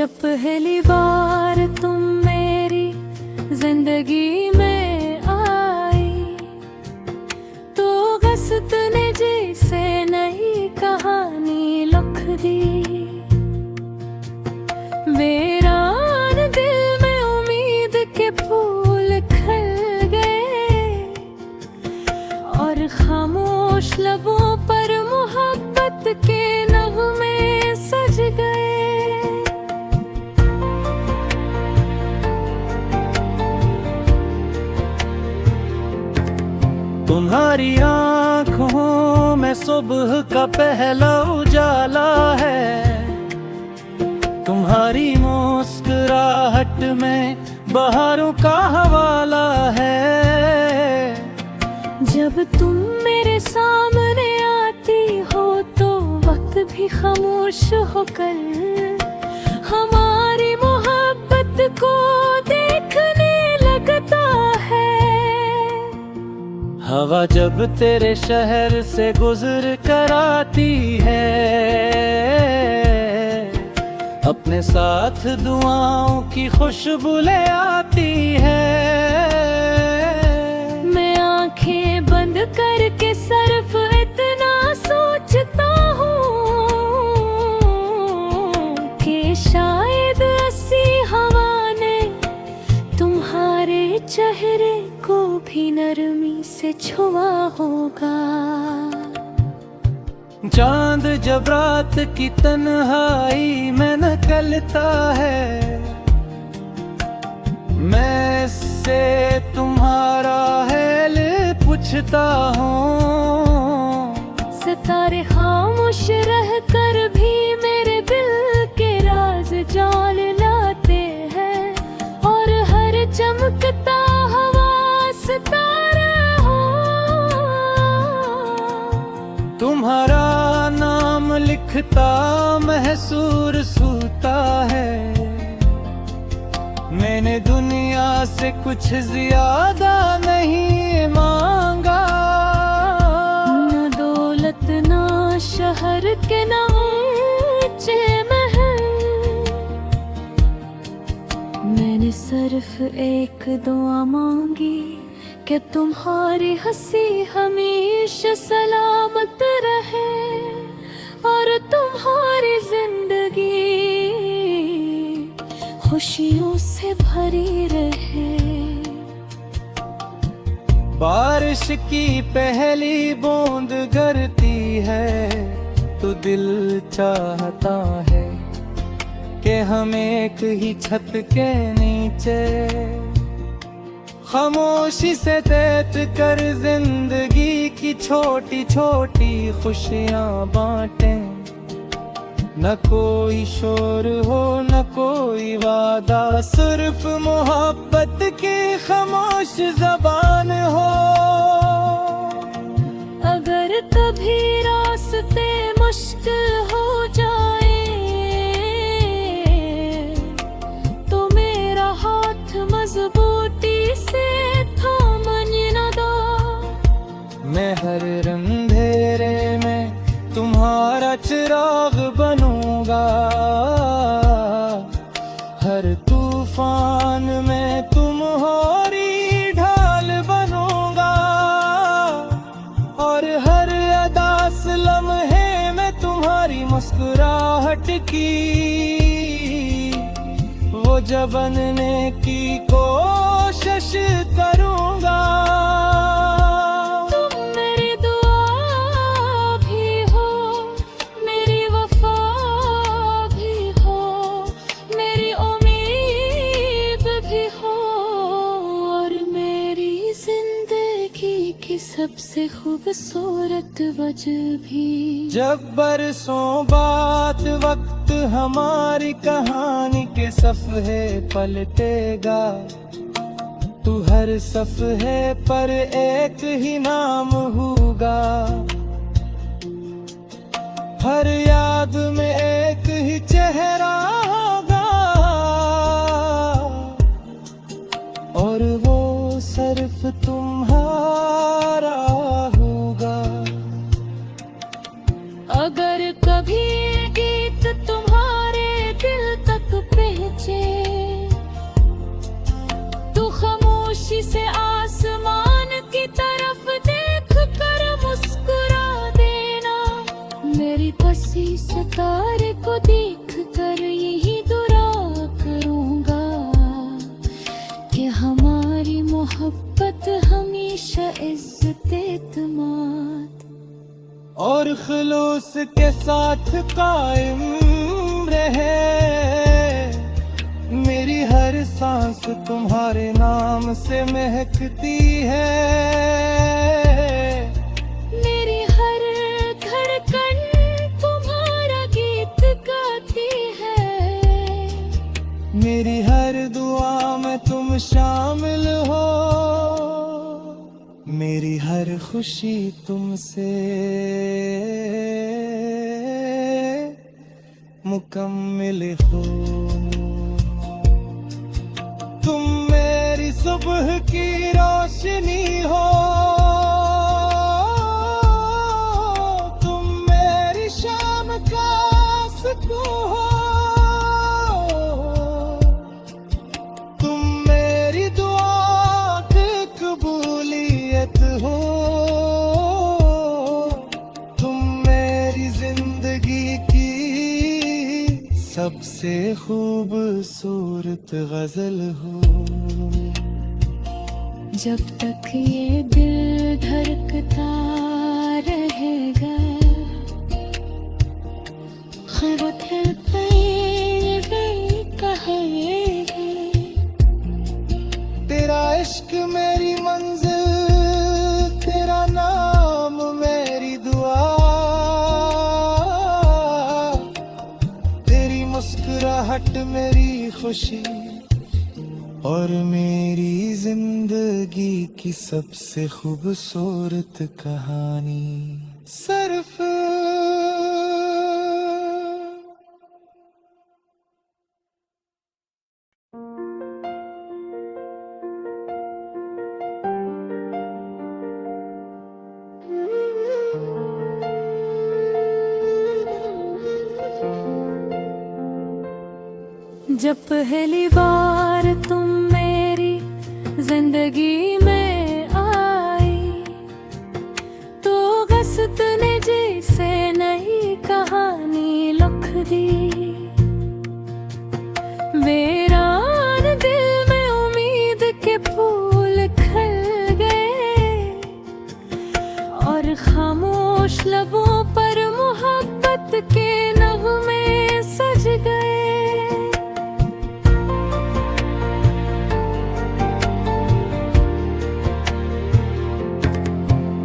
जब पहली बार तुम मेरी जिंदगी में आई तो गस्त ने जैसे नई कहानी लिख दी। वीरान दिल में उम्मीद के फूल खिल गए और खामोश लबों पर मोहब्बत के नगमे सज गए। तुम्हारी आँखों में सुबह का पहला उजाला है, तुम्हारी मुस्कुराहट में बहारों का हवाला है। जब तुम मेरे सामने आती हो तो वक्त भी खामोश होकर हमारी मोहब्बत को देखने लगता है। हवा जब तेरे शहर से गुजर कर आती है, अपने साथ दुआओं की खुशबू ले आती है। मैं आंखें बंद करके सिर्फ इतना सोचता हूँ कि शायद ऐसी हवा ने तुम्हारे चेहरे को भी नरमी से छुआ होगा। चांद जब रात की तन्हाई में निकलता है, मैं इससे तुम्हारा हाल पूछता हूँ। सितारे खामोश रहकर भी मेरे दिल के राज जान लाते हैं और हर चमकता हवा सितारा हो। तुम्हारा नाम लिखता महसूस होता है, मैंने दुनिया से कुछ ज्यादा नहीं मांगा। न दौलत न शहर के न ऊंचे महल, मैंने सिर्फ एक दुआ मांगी कि तुम्हारी हंसी हमेशा सलामत रहे और तुम्हारी जिंदगी खुशियों से भरी रहे। बारिश की पहली बूंद गिरती है तो दिल चाहता है कि हम एक ही छत के नीचे खामोशी से तैत कर जिंदगी की छोटी छोटी खुशियाँ बांटें। न कोई शोर हो न कोई वादा, सिर्फ मोहब्बत की खामोश जबान हो। अगर कभी रास्ते मुश्किल हो जाए तो मेरा हाथ मजबूती से थामने न दो। मैं हर अंधेरे में तुम्हारा चिराग बनूंगा, हर तूफान में तुम्हारी ढाल बनूंगा और हर अदास लम्हे में तुम्हारी मुस्कुराहट की वो जब बनने की कोशिश करूंगा। सबसे खूबसूरत वजह भी जब बरसों बाद वक्त हमारी कहानी के सफ़हे पलटेगा, तू हर सफ़हे पर एक ही नाम होगा, हर याद में एक ही चेहरा होगा और वो सिर्फ तुम्हारा होगा। अगर कभी गीत तुम्हारे दिल तक पे और खुलूस के साथ कायम रहे। मेरी हर सांस तुम्हारे नाम से महकती है। मेरी हर धड़कन तुम्हारा गीत गाती है। मेरी हर दुआ में तुम शामिल हो। मेरी हर खुशी तुमसे मुकम्मिल हो। तुम मेरी सुबह की रोशनी हो। तुम मेरी शाम का सुकून हो। तुम मेरी दुआ की कबूलियत हो। तुम मेरी जिंदगी की सबसे खूबसूरत गजल हो। जब तक ये दिल धड़कता रहेगा, खैर पे कहेगा। तेरा इश्क मेरी मंजिल, तेरा नाम मेरी दुआ। तेरी मुस्कुराहट मेरी खुशी और मेरी जिंदगी की सबसे खूबसूरत कहानी। सिर्फ जब पहली बार तुम मेरी जिंदगी में आई, तो गस्त ने जैसे नई कहानी लिख दी। वीरान दिल में उम्मीद के फूल खिल गए, और खामोश लबों पर मोहब्बत के नगमे सज गए।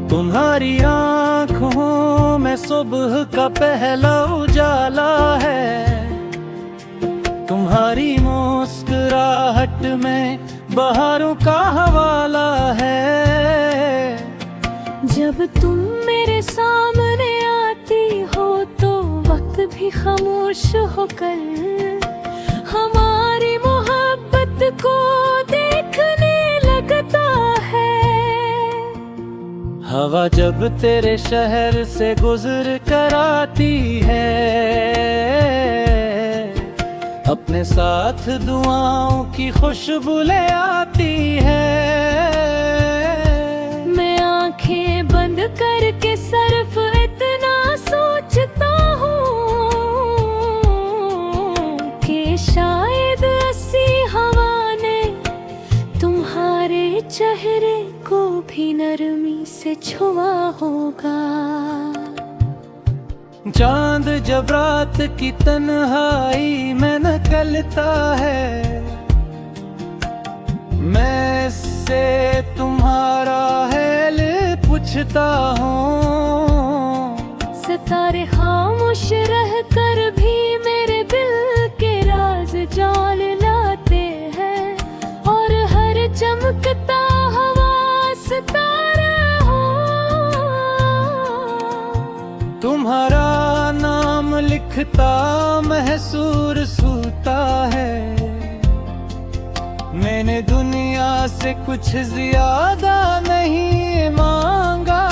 तुम्हारी आँखों में सुबह का पहला उजाला है। तुम्हारी मुस्कुराहट में बहारों का हवाला है। जब तुम मेरे सामने आती हो तो वक्त भी खामोश होकर हमारी मोहब्बत को देखने लगता है। हवा जब तेरे शहर से गुजर कर आती है, अपने साथ दुआओं की खुशबू ले आती है। मैं आंखें बंद करके सिर्फ इतना सोचता हूँ कि शायद ऐसी हवा ने तुम्हारे चेहरे को भी नरमी से छुआ होगा। चांद जब रात की तन्हाई में निकलता है, मैं इससे तुम्हारा हाल पूछता हूँ। सितारे खामोश रह कर भी मेरे दिल के राज जान लाते हैं, और हर चमकता हवा सितारा हो। तुम्हारा नाम लिखता महसूस होता है। मैंने दुनिया से कुछ ज्यादा नहीं मांगा।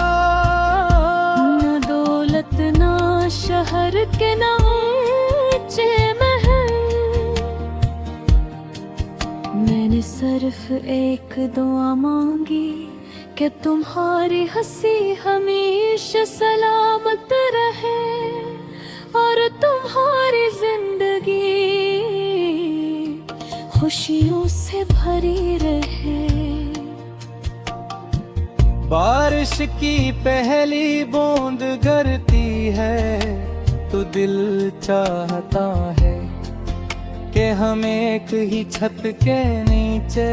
न दौलत ना शहर के ना ऊंचे महल, मैंने सिर्फ एक दुआ मांगी कि तुम्हारी हंसी हमेशा सलामत रहे, और तुम्हारी जिंदगी खुशियों से भरी रहे। बारिश की पहली बूंद गिरती है तो दिल चाहता है कि हम एक ही छत के नीचे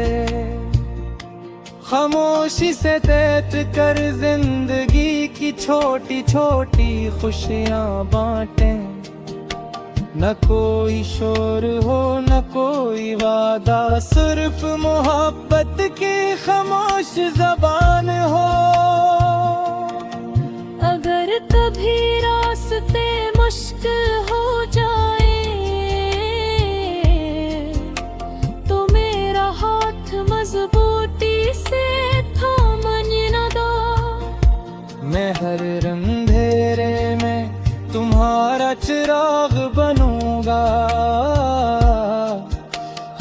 खामोशी से तैत कर जिंदगी की छोटी छोटी खुशियां बांटें। न कोई शोर हो न कोई वादा, सिर्फ मोहब्बत की खामोश जबान हो। अगर कभी रास्ते मुश्किल हो जाए तो मेरा हाथ मजबूती से थामन न दो। मैं हर अंधेरे में तुम्हारा चिराग बनूंगा,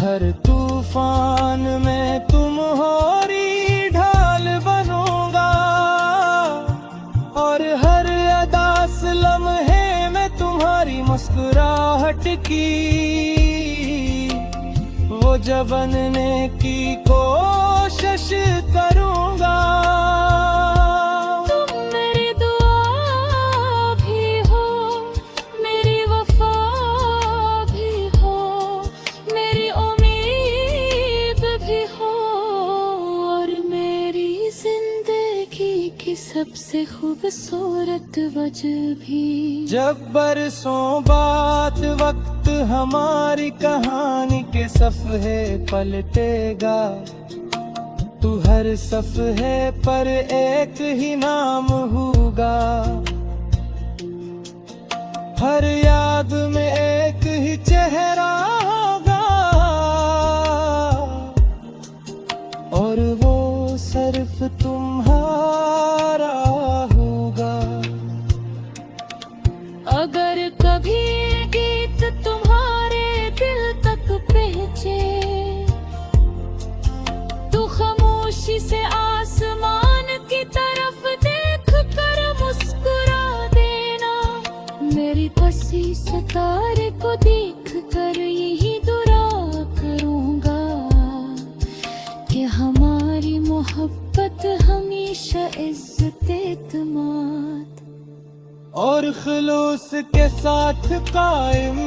हर तूफान में तुम्हारी ढाल बनूंगा, और हर अदास लम्हे में तुम्हारी मुस्कुराहट की वो जब बनने की कोशिश करूंगा। सबसे खूबसूरत वजह भी जब बरसों बाद वक्त हमारी कहानी के सफ़हे पलटेगा, तू हर सफ़हे पर एक ही नाम होगा, हर याद में एक ही चेहरा होगा, और वो सिर्फ तुम्हारा होगा। अगर कभी गीत तुम्हारे दिल तक पहुंचे तो खामोशी से आसमान की तरफ देख कर मुस्कुरा देना। मेरी बसी सितारे को देख कर यही दुआ करूंगा कि हमारी मोहब्बत हमेशा इज्जत-ए-एतमाद और खुलूस के साथ कायम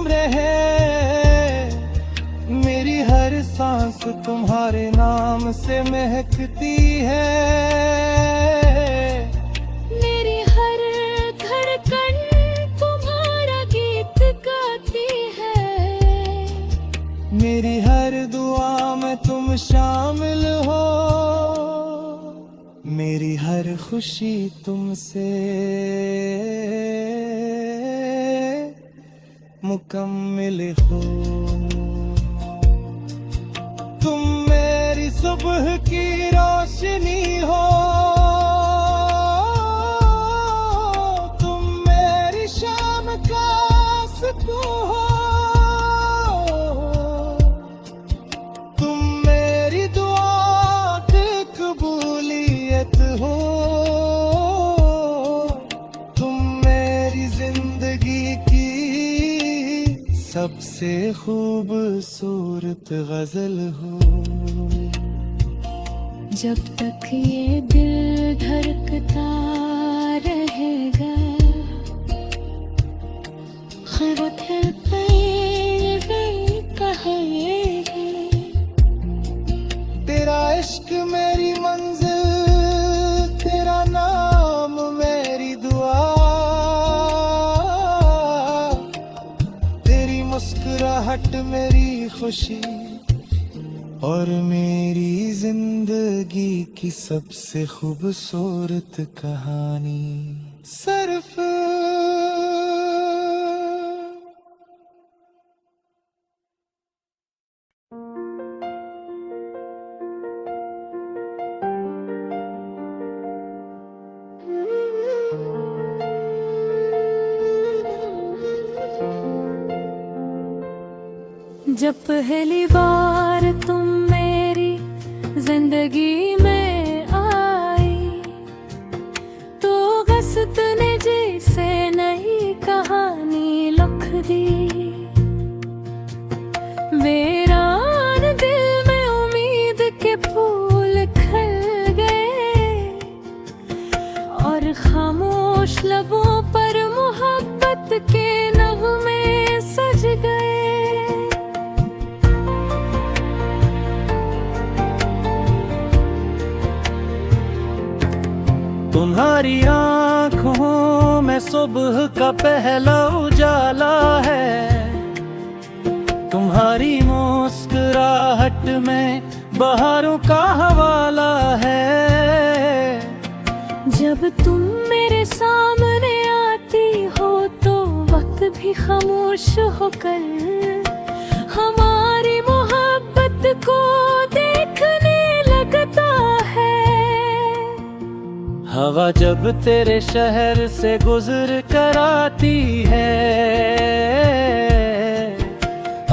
रहे। मेरी हर सांस तुम्हारे नाम से महकती है, मेरी हर धड़कन तुम्हारा गीत गाती है, मेरी हर दुआ में तुम शामिल हो, मेरी हर खुशी तुमसे मुकम्मिल हो। तुम मेरी सुबह की रोशनी हो, तुम मेरी शाम का सुकून हो, तुम मेरी दुआ की कबूलियत हो, तुम मेरी जिंदगी की सबसे खूबसूरत गजल हो। जब तक ये दिल धड़कता रहेगा, खुद कहेगा तेरा इश्क मेरी मंजिल, तेरा नाम मेरी दुआ, तेरी मुस्कुराहट मेरी खुशी, और मेरी जिंदगी की सबसे खूबसूरत कहानी सिर्फ जब पहली बार तुम मेरी जिंदगी में आई तो गस्त ने जैसे नई कहानी लिख दी। वीरान दिल में उम्मीद के फूल खिल गए, तुम्हारी आँखों में सुबह का पहला उजाला है, तुम्हारी मुस्कुराहट में बहारों का हवाला है। जब तुम मेरे सामने आती हो तो वक्त भी खामोश होकर हमारी मोहब्बत को देखने लगता है। हवा जब तेरे शहर से गुजर कर आती है,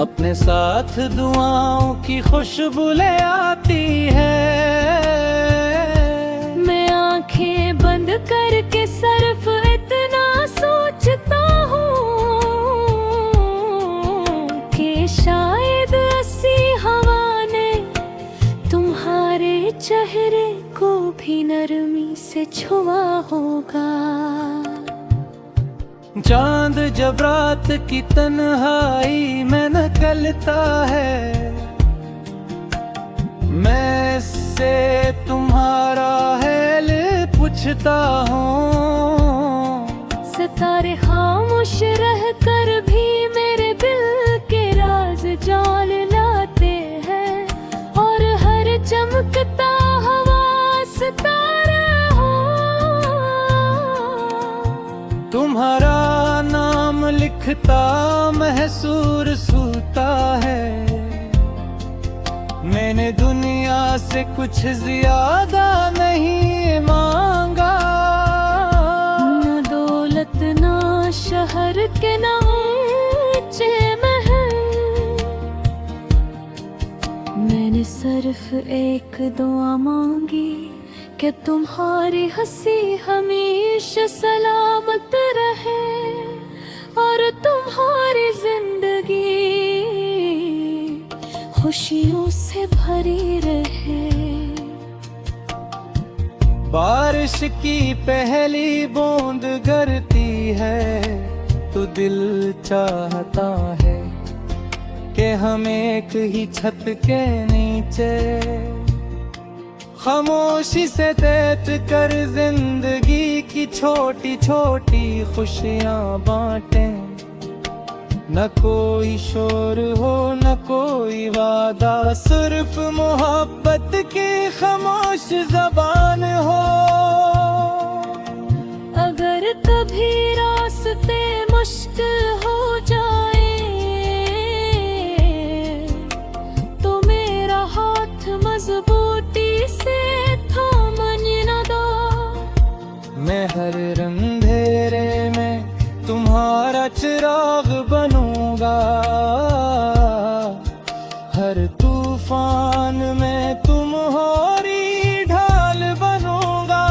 अपने साथ दुआओं की खुशबू ले आती है। मैं आंखें बंद करके सिर्फ इतना सोचता हूँ कि शायद ऐसी हवा ने तुम्हारे चेहरे को भी नरमी से छुआ होगा। चांद जब रात की तन्हाई में निकलता है, मैं इससे तुम्हारा हाल पूछता हूँ। सितारे खामोश रह कर भी मेरे दिल के राज जान लाते हैं, और हर चमकता हवा सितारा हो। तुम्हारा नाम लिखता महसूर सूता है, मैंने दुनिया से कुछ ज्यादा नहीं मांगा। न दौलत न शहर के न ऊंचे महल, मैंने सिर्फ एक दुआ मांगी कि तुम्हारी हंसी हमेशा सलामत रहे और तुम्हारी जिंदगी खुशियों से भरी रहे। बारिश की पहली बूंद गिरती है तो दिल चाहता है कि हम एक ही छत के नीचे खामोशी से देख कर जिंदगी की छोटी छोटी खुशियाँ बांटें। न कोई शोर हो न कोई वादा, सिर्फ मोहब्बत की खामोश जबान हो। अगर कभी रास्ते मुश्किल हो जाए तो मेरा हाथ मजबूती से थामन न दो। मैं हर अंधेरे में तुम्हारा चिराग बनूंगा, हर तूफान में तुम्हारी ढाल बनूंगा,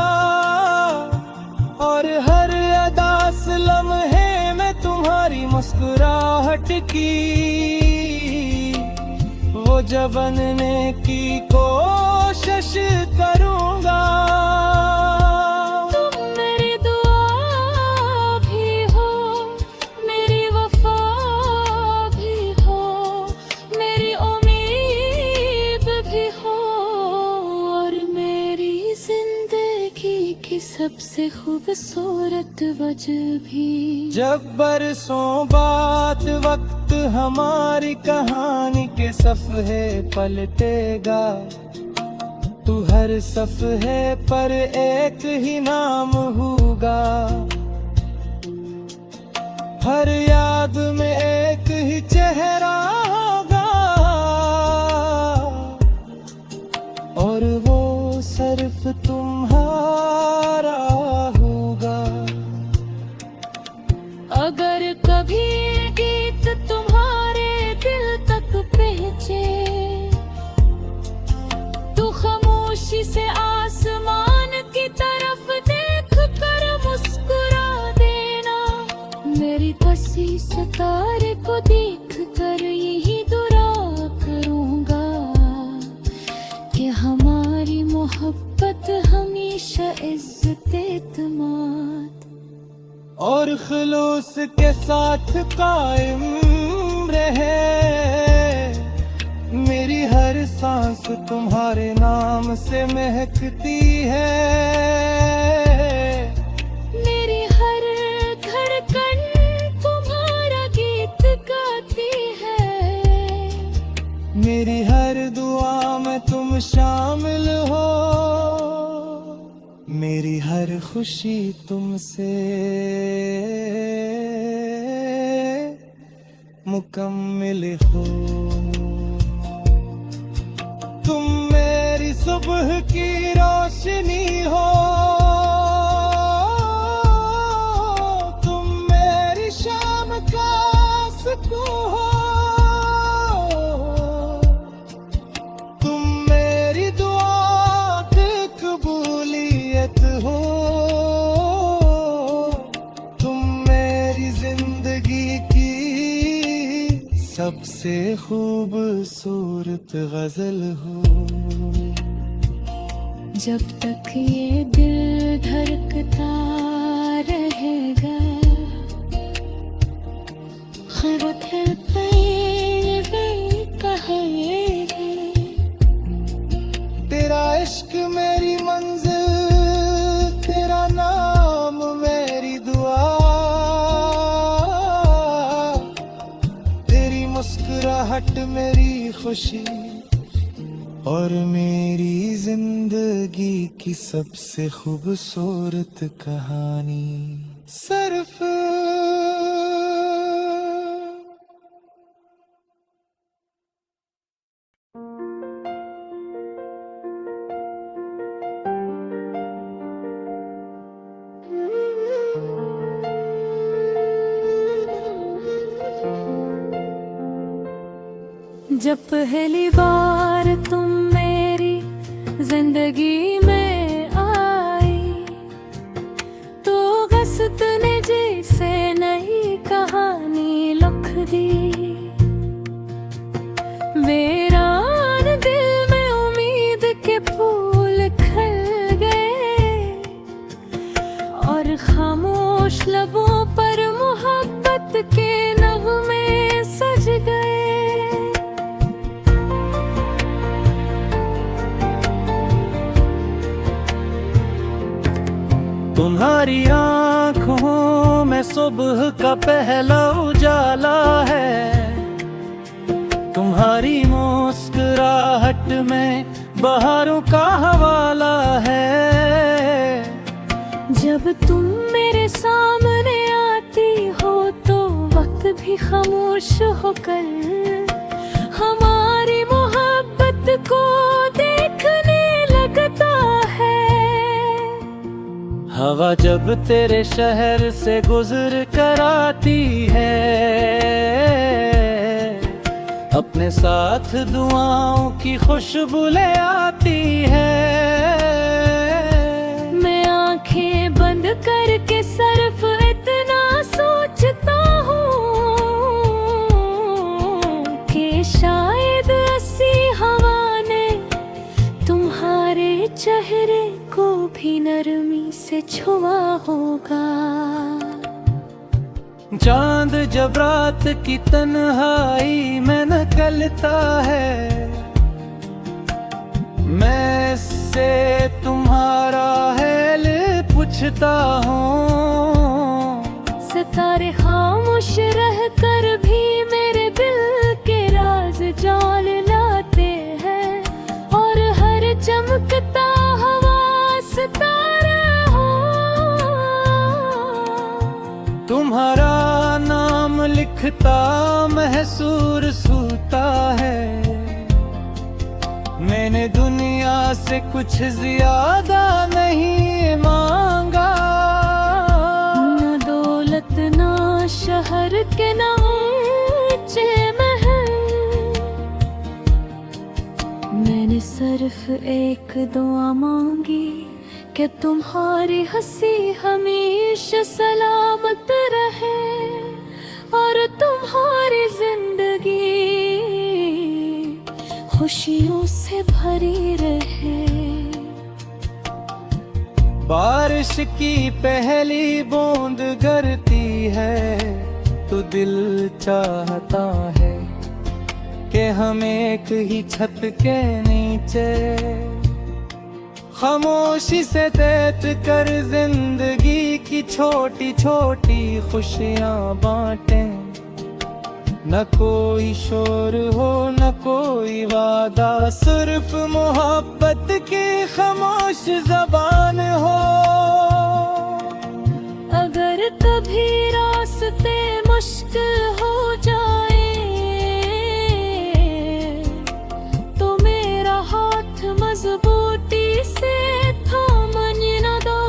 और हर अदास लम्हे में तुम्हारी मुस्कुराहट की वो जब बनने की कोशिश करूंगा। सबसे खूबसूरत वजह भी जब बरसों बाद वक्त हमारी कहानी के सफ़हे पलटेगा, तू हर सफ़हे पर एक ही नाम होगा, हर याद में एक ही चेहरा होगा, और वो सिर्फ तुम्हारा होगा। अगर कभी गीत तुम्हारे दिल तक पहुंचे तो खामोशी से आसमान की तरफ देख कर मुस्कुरा देना। मेरी कसी सितारे को देख कर यही दुआ करूंगा कि हमारी मोहब्बत हमेशा इज्जत-ए-एतमाद और खुलूस के साथ कायम रहे। मेरी हर सांस तुम्हारे नाम से महकती है। मेरी हर दुआ में तुम शामिल हो, मेरी हर खुशी तुमसे मुकम्मिल हो। तुम मेरी सुबह की रोशनी हो, तुम मेरी शाम का सुकून हो, तुम मेरी दुआ की कबूलियत हो, तुम मेरी जिंदगी की सबसे खूबसूरत गजल हो। जब तक ये दिल धड़कता रहेगा, खैरत है कहेगी। तेरा इश्क मेरी मंजिल, तेरा नाम मेरी दुआ, तेरी मुस्कुराहट मेरी खुशी और मेरी जिंदगी की सबसे खूबसूरत कहानी। सिर्फ जब पहली बार तुम मेरी जिंदगी में आई, तो गस्त ने जैसे नई कहानी लिख दी। वीरान दिल में उम्मीद के फूल खिल गए, और खामोश लबों पर मोहब्बत के नगमे सज गए। तुम्हारी आँखों में सुबह का पहला उजाला है, तुम्हारी मुस्कुराहट में बहारों का हवाला है। जब तुम मेरे सामने आती हो तो वक्त भी खामोश होकर हमारी मोहब्बत को देखने लगता है। हवा जब तेरे शहर से गुजर कर आती है, अपने साथ दुआओं की खुशबू ले आती है। मैं आंखें बंद करके सिर्फ इतना सोचता हूँ कि शायद ऐसी हवा ने तुम्हारे चेहरे को भी नरमी से छुआ होगा। चांद जब रात की तन्हाई में निकलता है, मैं से तुम्हारा हाल पूछता हूँ। सितारे खामोश रहकर भी मेरे दिल के राज जान लाते हैं, और हर चमकता हवा सितारा हो। तुम्हारा नाम लिखता महसूस होता है, मैंने दुनिया से कुछ ज्यादा नहीं मांगा। न दौलत न शहर के न ऊंचे महल, मैंने सिर्फ एक दुआ मांगी कि तुम्हारी हंसी हमेशा सलामत रहे, और तुम्हारी जिंदगी खुशियों से भरी रहे। बारिश की पहली बूंद गिरती है तो दिल चाहता है कि हम एक ही छत के नीचे खामोशी से तैत कर जिंदगी की छोटी छोटी खुशियां बांटें। न कोई शोर हो न कोई वादा, सिर्फ मोहब्बत की खामोश ज़बान हो। अगर कभी रास्ते मुश्किल हो जाए तो मेरा हाथ मजबूती से थामने न दो।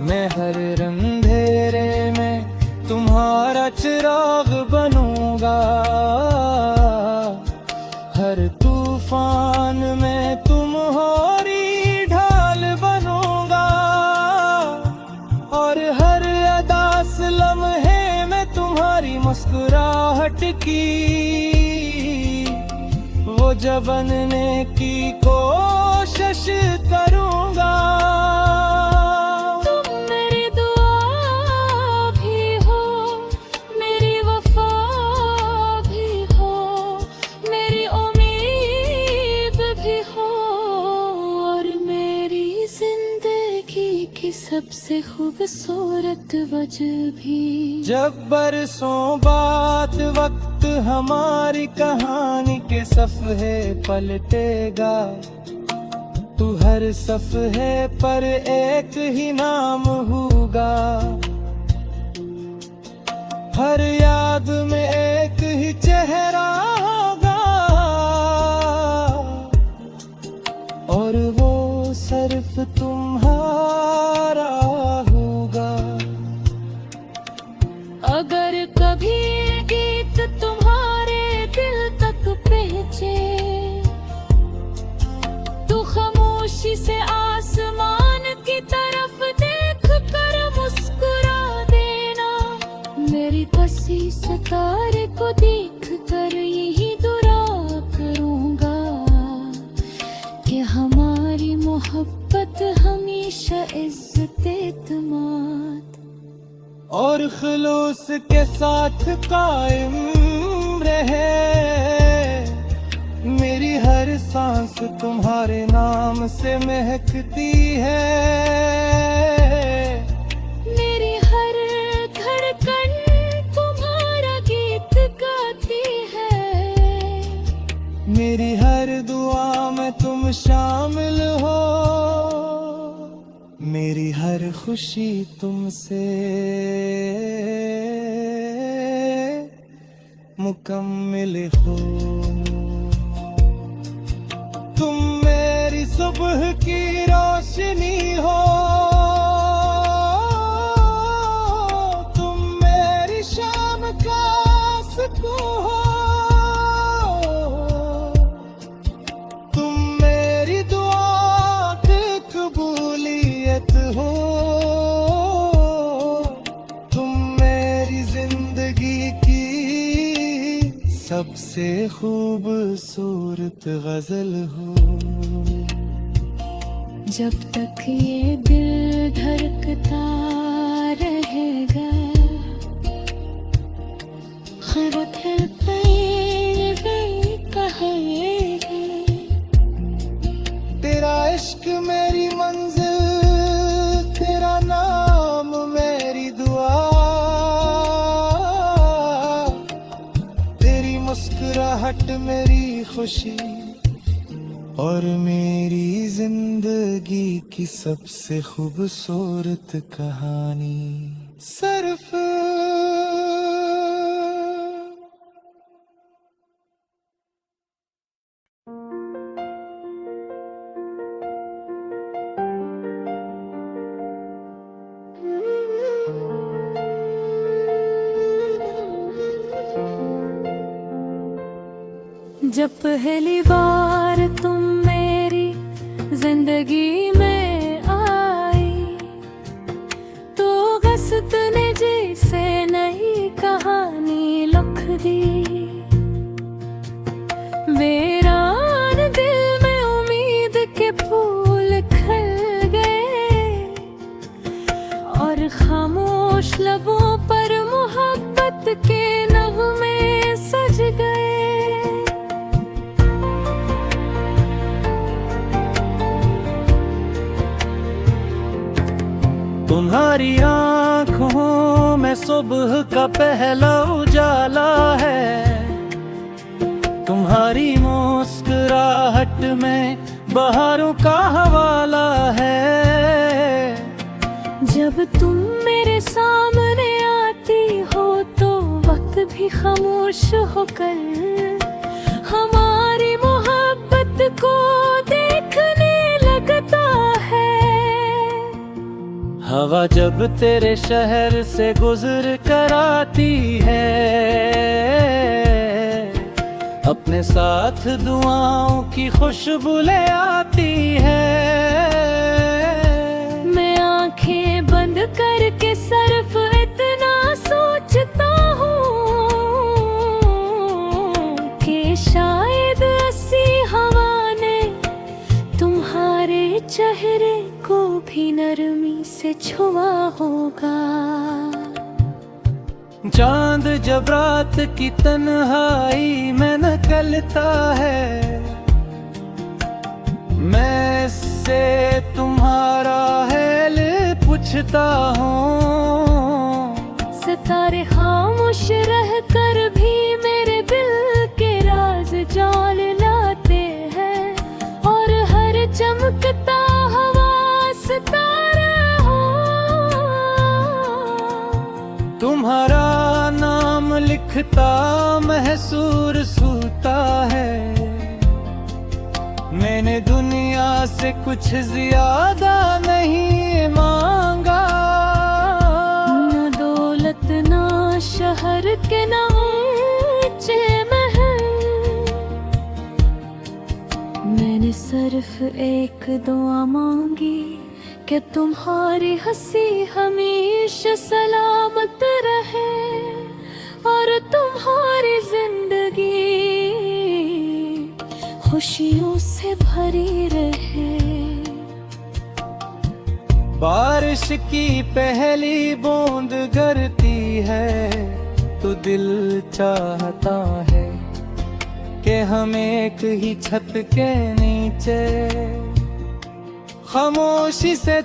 मैं हर अंधेरे में तुम्हारा चिराग बनूंगा, हर तूफान में तुम्हारी ढाल बनूंगा, और हर अदास लम्हे में तुम्हारी मुस्कुराहट की वो जब बनने की कोशिश करूंगा। सबसे खूबसूरत वजह भी। जब बरसों बाद वक्त हमारी कहानी के सफ़हे पलटेगा, तू हर सफ़हे पर एक ही नाम होगा, हर याद में एक ही चेहरा होगा, और वो सिर्फ तुम्हारा होगा। अगर कभी गीत तुम्हारे दिल तक पहुंचे तो खामोशी से आसमान की तरफ देख कर मुस्कुरा देना। मेरी बसी सितारे को देख कर यही दुआ करूंगा कि हमारी मोहब्बत हमेशा इज्जत-ए-एतमाद और खुलूस के साथ कायम रहे। मेरी हर सांस तुम्हारे नाम से महकती है, मेरी हर धड़कन तुम्हारा गीत गाती है, मेरी हर दुआ में तुम शामिल हो, मेरी हर खुशी तुमसे मुकम्मिल हो। तुम मेरी सुबह की रोशनी हो, तुम मेरी शाम का सुकून हो, तुम मेरी दुआ की कबूलियत हो, तुम मेरी जिंदगी की सबसे खूबसूरत गजल हो। जब तक ये दिल धड़कता रहेगा, खबर पे कहेगा, तेरा इश्क मेरी मंजिल, तेरा नाम मेरी दुआ, तेरी मुस्कुराहट मेरी खुशी, और मेरी जिंदगी की सबसे खूबसूरत कहानी सिर्फ जब पहली बार तुम मेरी जिंदगी में आई तो गस्त ने जैसे नई कहानी लिख दी। वीरान दिल में उम्मीद के फूल खिल गए और खामोश लबों पर मोहब्बत के नगमे सज गए। तुम्हारी आँखों में सुबह का पहला उजाला है, तुम्हारी मुस्कुराहट में बहारों का हवाला है। जब तुम मेरे सामने आती हो तो वक्त भी खामोश होकर हमारी मोहब्बत को देखने लगता है। हवा जब तेरे शहर से गुजर कर आती है, अपने साथ दुआओं की खुशबू ले आती है। मैं आंखें बंद करके सिर्फ इतना सोचता हूँ कि शायद ऐसी हवा ने तुम्हारे चेहरे को भी नरमी से छुआ होगा। चांद जब रात की तन्हाई में निकलता है, मैं इससे तुम्हारा हाल पूछता हूँ। सितारे खामोश रहकर भी मेरे दिल के राज जान लाते हैं, और हर चमकता हवा सितारा हो। तुम्हारा नाम लिखता महसूस होता है, मैंने दुनिया से कुछ ज्यादा नहीं मांगा। न दौलत न शहर के न ऊंचे महल, मैंने सिर्फ एक दुआ मांगी कि तुम्हारी हंसी हमेशा सलामत रहे और तुम्हारी जिंदगी खुशियों से भरी रहे। बारिश की पहली बूंद गिरती है तो दिल चाहता है कि हम एक ही छत के नीचे खामोशी से